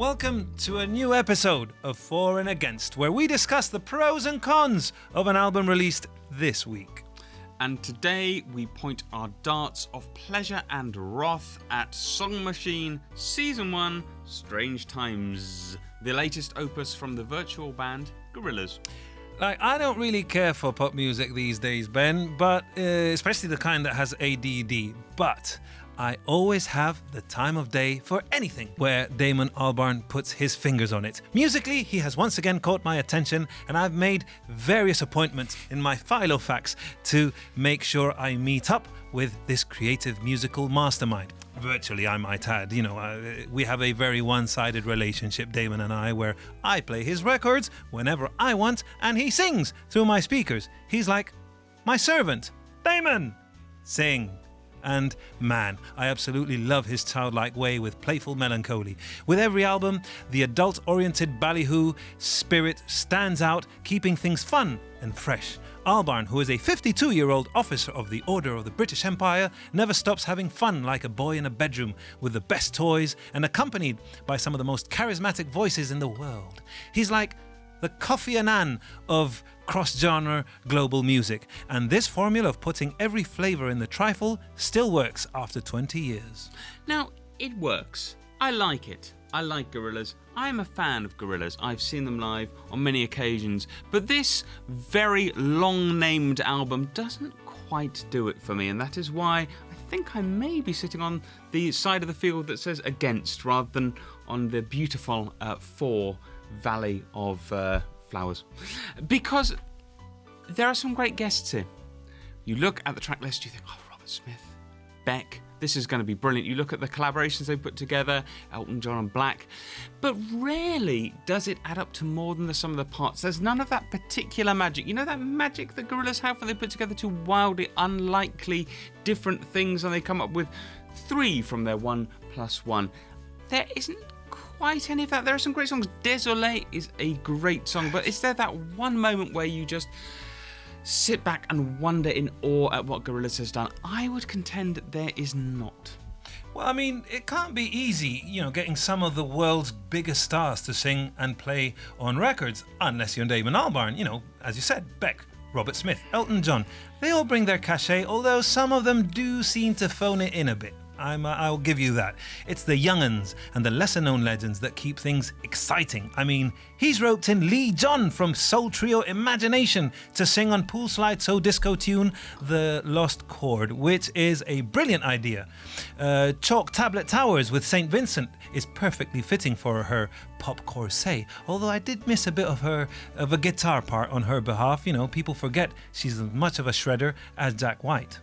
Welcome to a new episode of For and Against, where we discuss the pros and cons of an album released this week. And today we point our darts of pleasure and wrath at Song Machine Season 1, Strange Times, the latest opus from the virtual band Gorillaz. I don't really care for pop music these days, Ben, but especially the kind that has ADD, but I always have the time of day for anything where Damon Albarn puts his fingers on it. Musically, he has once again caught my attention, and I've made various appointments in my Filofax to make sure I meet up with this creative musical mastermind. Virtually, I might add. We have a very one-sided relationship, Damon and I, where I play his records whenever I want, and he sings through my speakers. He's like my servant. Damon, sing. And man, I absolutely love his childlike way with playful melancholy. With every album, the adult-oriented ballyhoo spirit stands out, keeping things fun and fresh. Albarn, who is a 52-year-old officer of the Order of the British Empire, never stops having fun like a boy in a bedroom with the best toys and accompanied by some of the most charismatic voices in the world. He's like the Kofi Annan of cross-genre global music, and this formula of putting every flavour in the trifle still works after 20 years. Now, it works. I like it. I like Gorillaz. I'm a fan of Gorillaz. I've seen them live on many occasions, but this very long-named album doesn't quite do it for me, and that is why I think I may be sitting on the side of the field that says against rather than on the beautiful for valley of flowers, because there are some great guests here. You look at the track list, you think, oh, Robert Smith, Beck, this is going to be brilliant. You look at the collaborations they put together, Elton John and Black, but rarely does it add up to more than the sum of the parts. There's none of that particular magic. You know that magic that Gorillaz have when they put together two wildly unlikely different things and they come up with three from their 1+1. There isn't quite any of that. There are some great songs. Désolé is a great song, but is there that one moment where you just sit back and wonder in awe at what Gorillaz has done? I would contend that there is not. Well, I mean, it can't be easy, getting some of the world's biggest stars to sing and play on records, unless you're Damon Albarn, as you said, Beck, Robert Smith, Elton John. They all bring their cachet, although some of them do seem to phone it in a bit. I'll give you that. It's the young'uns and the lesser-known legends that keep things exciting. I mean, he's roped in Lee John from soul trio Imagination to sing on Poolslide So Disco tune The Lost Chord, which is a brilliant idea. Chalk Tablet Towers with St. Vincent is perfectly fitting for her pop corset, although I did miss a bit of a guitar part on her behalf. People forget she's as much of a shredder as Jack White.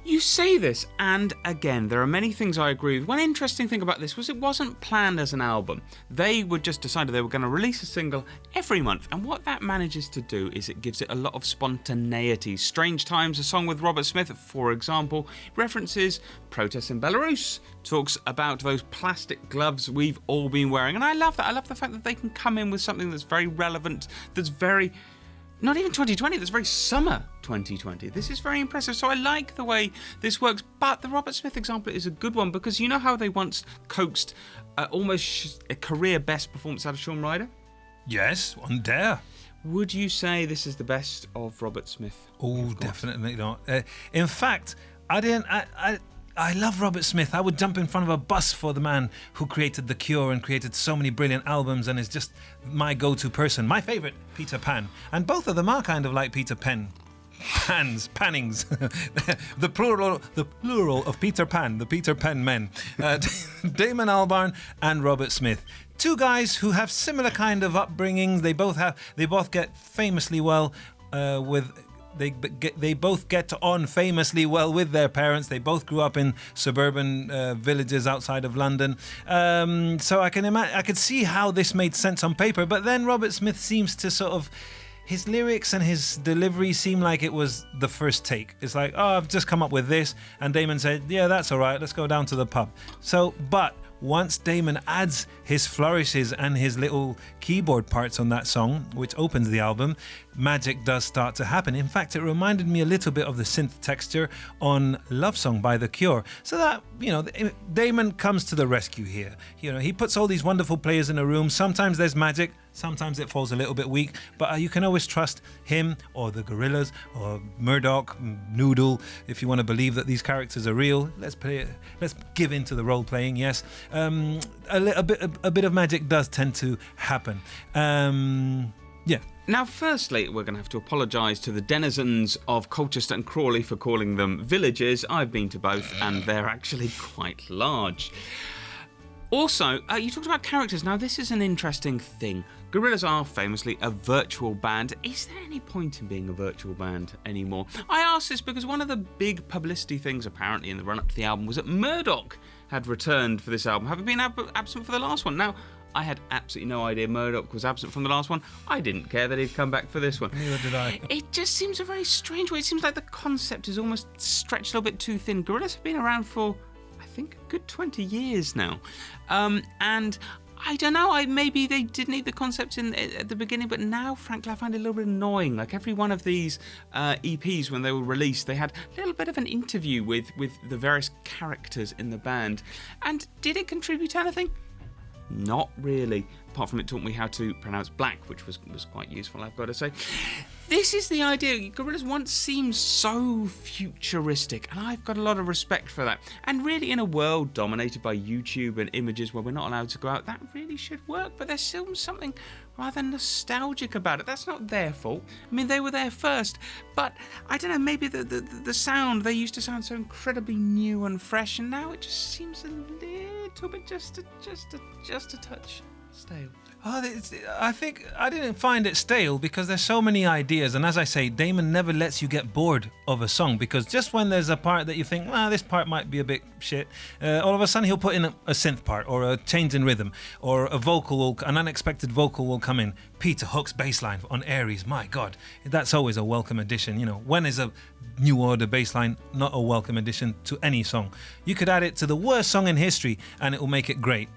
You say this, and again, there are many things I agree with. One interesting thing about this was it wasn't planned as an album. They would just decided they were going to release a single every month, and what that manages to do is it gives it a lot of spontaneity. Strange Times, a song with Robert Smith, for example, references protests in Belarus, talks about those plastic gloves we've all been wearing, and I love that. I love the fact that they can come in with something that's very relevant, that's very not even 2020, that's very summer 2020. This is very impressive. So I like the way this works. But the Robert Smith example is a good one because you know how they once coaxed almost a career best performance out of Shaun Ryder? Yes, on Dare. Would you say this is the best of Robert Smith? Oh, definitely not. In fact, I love Robert Smith. I would jump in front of a bus for the man who created The Cure and created so many brilliant albums and is just my go-to person. My favourite, Peter Pan. And both of them are kind of like Peter Pan. Pannings. the plural of Peter Pan, the Peter Pan men. Damon Albarn and Robert Smith. Two guys who have similar kind of upbringings. They both get famously well They both get on famously well with their parents. They both grew up in suburban villages outside of London. So I could see how this made sense on paper. But then Robert Smith seems to sort of, his lyrics and his delivery seem like it was the first take. It's like, oh, I've just come up with this. And Damon said, yeah, that's all right. Let's go down to the pub. But once Damon adds his flourishes and his little keyboard parts on that song, which opens the album, magic does start to happen. In fact, it reminded me a little bit of the synth texture on Love Song by The Cure. So that, Damon comes to the rescue here. He puts all these wonderful players in a room. Sometimes there's magic, sometimes it falls a little bit weak, but you can always trust him or the Gorillaz or Murdoch, Noodle, if you want to believe that these characters are real. Let's give in to the role playing. Yes, a bit of magic does tend to happen. Yeah. Now, firstly, we're going to have to apologise to the denizens of Colchester and Crawley for calling them villages. I've been to both, and they're actually quite large. Also, you talked about characters. Now, this is an interesting thing. Gorillaz are famously a virtual band. Is there any point in being a virtual band anymore? I ask this because one of the big publicity things, apparently, in the run-up to the album was that Murdoch had returned for this album, having been absent for the last one. Now, I had absolutely no idea Murdoch was absent from the last one. I didn't care that he'd come back for this one. Neither did I. It just seems a very strange way. It seems like the concept is almost stretched a little bit too thin. Gorillaz have been around for, I think, a good 20 years now. And I don't know, maybe they did need the concept at the beginning, but now, frankly, I find it a little bit annoying. Like every one of these EPs, when they were released, they had a little bit of an interview with the various characters in the band. And did it contribute to anything? Not really, apart from it taught me how to pronounce black, which was quite useful, I've got to say. This is the idea. Gorillaz once seemed so futuristic, and I've got a lot of respect for that. And really, in a world dominated by YouTube and images where we're not allowed to go out, that really should work, but there's still something rather nostalgic about it. That's not their fault. I mean, they were there first, but I don't know, maybe the sound, they used to sound so incredibly new and fresh, and now it just seems a little bit just a touch stale. I think I didn't find it stale because there's so many ideas, and as I say, Damon never lets you get bored of a song, because just when there's a part that you think, this part might be a bit shit, all of a sudden he'll put in a synth part or a change in rhythm or an unexpected vocal will come in. Peter Hook's bass line on Aries, my God, that's always a welcome addition. When is a New Order bass line not a welcome addition to any song? You could add it to the worst song in history and it will make it great.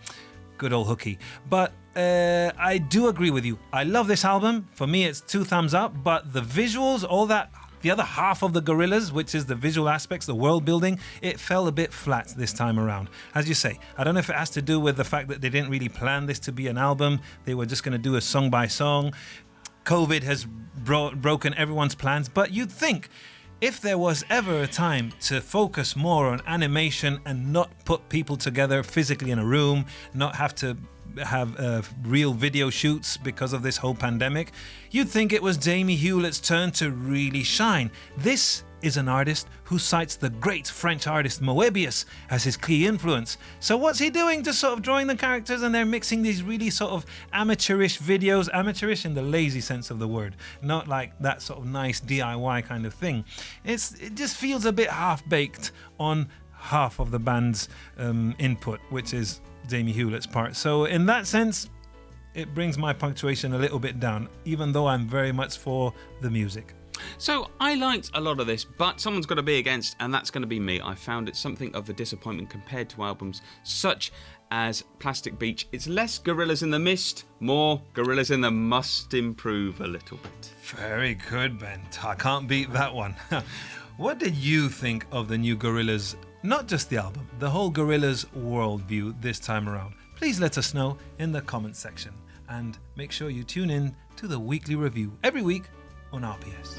Good old Hooky. But I do agree with you. I love this album. For me, it's 2 thumbs up. But the visuals, all that, the other half of the Gorillaz, which is the visual aspects, the world building, it fell a bit flat this time around. As you say, I don't know if it has to do with the fact that they didn't really plan this to be an album. They were just going to do a song by song. COVID has broken everyone's plans. But you'd think, if there was ever a time to focus more on animation and not put people together physically in a room, not have to have real video shoots because of this whole pandemic, you'd think it was Jamie Hewlett's turn to really shine. This is an artist who cites the great French artist Moebius as his key influence. So what's he doing? Just sort of drawing the characters and they're mixing these really sort of amateurish videos, amateurish in the lazy sense of the word, not like that sort of nice DIY kind of thing. It just feels a bit half-baked on half of the band's input, which is Jamie Hewlett's part. So in that sense, it brings my punctuation a little bit down, even though I'm very much for the music. So I liked a lot of this, but someone's got to be against, and that's going to be me. I found it something of a disappointment compared to albums such as Plastic Beach. It's less Gorillaz in the Mist, more Gorillaz in the Must Improve a little bit. Very good, Ben. I can't beat that one. What did you think of the new Gorillaz? Not just the album, the whole Gorillaz worldview this time around. Please let us know in the comments section, and make sure you tune in to the weekly review every week on RPS.